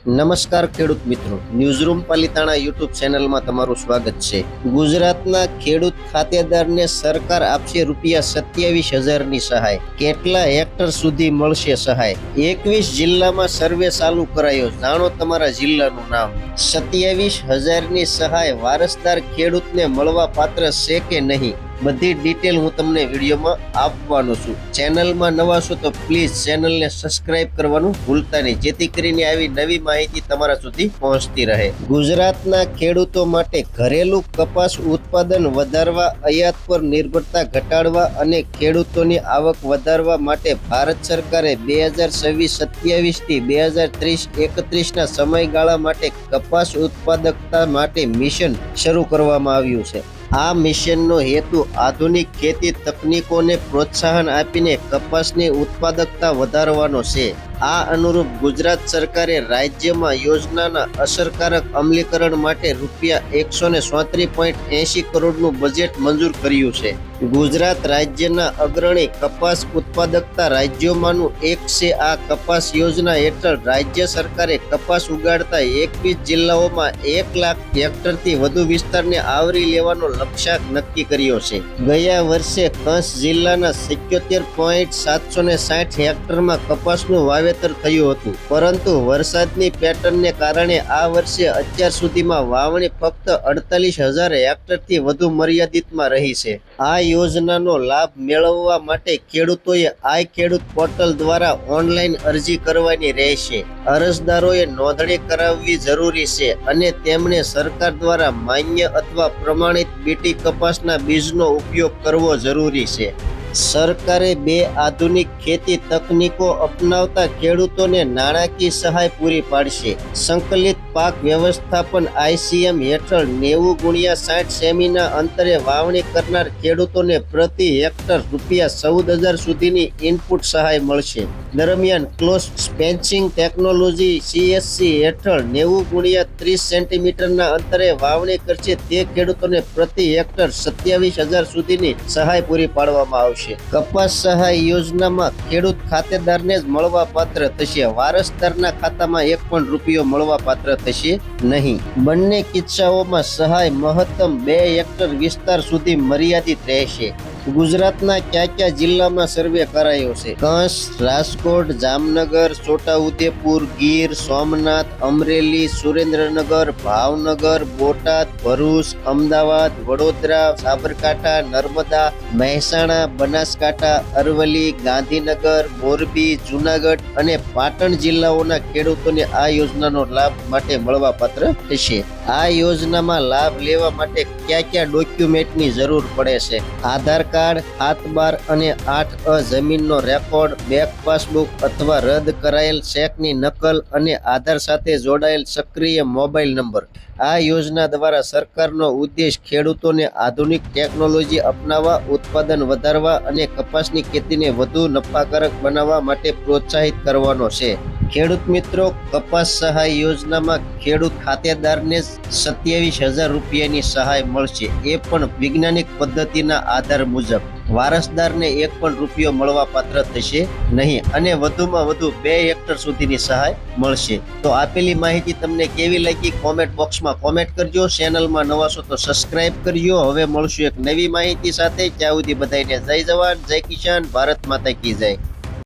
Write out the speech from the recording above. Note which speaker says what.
Speaker 1: નમસ્કાર ખેડૂત મિત્રો, ન્યૂઝરૂમ પાલિતાણા યુટ્યુબ ચેનલમાં તમારું સ્વાગત છે। ગુજરાતના ખેડૂત ખાતેદારને સરકાર આપશે ₹27,000ની સહાય। કેટલા હેક્ટર સુધી મળશે સહાય? 21 જિલ્લામાં સર્વે ચાલુ કરાયો, જાણો તમારા જિલ્લાનું નામ। 27,000ની સહાય વારસદાર ખેડૂતને મળવા પાત્ર છે કે નહીં, બધી ડિટેલ હું તમને વિડીયોમાં આપવાનો છું। ચેનલમાં નવા છો તો પ્લીઝ ચેનલને સબસ્ક્રાઇબ કરવાનું ભૂલતા નહીં, જેથી કરીને આવી નવી માહિતી તમારા સુધી પહોંચતી રહે। ગુજરાતના ખેડૂતો માટે ઘરેલું કપાસ ઉત્પાદન વધારવા, આયાત પર નિર્ભરતા ઘટાડવા અને ખેડૂતોની આવક વધારવા માટે ભારત સરકારે 2026-27 થી 2030-31ના સમયગાળા માટે કપાસ ઉત્પાદકતા માટે મિશન શરૂ કરવામાં આવ્યું છે। આ મિશનનો હેતુ આધુનિક ખેતી તકનીકોને પ્રોત્સાહન આપીને કપાસની ઉત્પાદકતા વધારવાનો છે। આ અનુરૂપ ગુજરાત સરકારે રાજ્યમાં યોજનાના અસરકારક અમલીકરણ માટે ₹134.80 કરોડનું બજેટ મંજૂર કર્યું છે। ગુજરાત રાજ્યના અગ્રણી કપાસ ઉત્પાદકતા રાજ્યોમાંનું એક છે। આ કપાસ યોજના હેઠળ રાજ્ય સરકારે કપાસ ઉગાડતા 21 જિલ્લાઓમાં 1 લાખ હેક્ટરથી વધુ વિસ્તારને આવરી લેવાનો લક્ષ્યાંક નક્કી કર્યો છે। ગયા વર્ષે કચ્છ જિલ્લાના 77.760 હેક્ટરમાં કપાસનું વાવેતર થયું હતું, પરંતુ વરસાદની પેટર્નને કારણે આ વર્ષે અત્યાર સુધીમાં વાવણી ફક્ત 48,000 હેક્ટરથી વધુ મર્યાદિતમાં રહી છે। આ યોજનાનો લાભ મેળવવા માટે ખેડૂતોએ આઈ ખેડૂત પોર્ટલ દ્વારા ઓનલાઈન અરજી કરવાની રહેશે। અરજદારોએ નોંધણી કરાવવી જરૂરી છે અને તેમણે સરકાર દ્વારા માન્ય અથવા પ્રમાણિત બીટી કપાસના બીજનો ઉપયોગ કરવો જરૂરી છે। સરકારે 2 આધુનિક ખેતી તકનીકો અપનાવતા ખેડૂતોને નાણાકીય સહાય પૂરી પાડશે। સંકલિત પાક વ્યવસ્થાપન ICM હેઠળ 90x60 સેમીના અંતરે વાવણી કરનાર ખેડૂતોને પ્રતિ હેક્ટર ₹14,000 સુધીની ઇનપુટ સહાય મળશે। દરમિયાન ક્લોઝ સ્પેસિંગ ટેકનોલોજી CSC હેઠળ 90x30 સેન્ટીમીટરના અંતરે વાવણી કરશે તે ખેડૂતોને પ્રતિ હેક્ટર ₹27,000 સુધીની સહાય પૂરી પાડવામાં આવશે। કપાસ સહાય યોજનામાં ખેડૂત ખાતેદારને જ મળવા પાત્ર થશે, વારસદારના ખાતામાં એક પણ રૂપિયો મળવા પાત્ર થશે નહીં। બંને કિસ્સાઓમાં સહાય મહત્તમ 2 હેક્ટર વિસ્તાર સુધી મર્યાદિત રહેશે। ગુજરાતના કયા જિલ્લામાં સર્વે કરાયો છે? કચ્છ, રાજકોટ, જામનગર, છોટાઉદેપુર, ગીર સોમનાથ, અમરેલી, સુરેન્દ્રનગર, ભાવનગર, બોટાદ, ભરૂચ, અમદાવાદ, વડોદરા, સાબરકાંઠા, નર્મદા, મહેસાણા, બનાસકાંઠા, અરવલ્લી, ગાંધીનગર, મોરબી, જૂનાગઢ અને પાટણ જિલ્લાઓના ખેડૂતોને આ યોજનાનો લાભ માટે મળવાપાત્ર થશે। આ યોજનામાં લાભ લેવા માટે કયા ડોક્યુમેન્ટની જરૂર પડે છે? આધાર કાર્ડ, 7/12 અને 8A જમીનનો રેકોર્ડ, બેંક પાસબુક અથવા રદ કરાયેલ ચેકની નકલ અને આધાર સાથે જોડાયેલ સક્રિય મોબાઈલ નંબર। આ યોજના દ્વારા સરકારનો ઉદ્દેશ ખેડૂતોને આધુનિક ટેકનોલોજી અપનાવવા, ઉત્પાદન વધારવા અને કપાસની ખેતીને વધુ નફાકારક બનાવવા માટે પ્રોત્સાહિત કરવાનો છે। ખેડૂત મિત્રો, કપાસ સહાય યોજનામાં ખેડૂત ખાતેદારને ₹27,000ની સહાય મળશે, એ પણ વૈજ્ઞાનિક પદ્ધતિના આધાર મુજબ। વારસદારને એક પણ રૂપિયો મળવા પાત્ર થશે નહીં અને વધુમાં વધુ 2 હેક્ટર સુધીની સહાય મળશે। તો આપેલી માહિતી તમને કેવી લાગી કોમેન્ટ બોક્સમાં કોમેન્ટ કરજો। ચેનલમાં નવા છો તો સબસ્ક્રાઇબ કરજો। હવે મળશું એક નવી માહિતી સાથે, ત્યાં સુધી બધાને જય જવાન, જય કિસાન, ભારત માતા કી જય।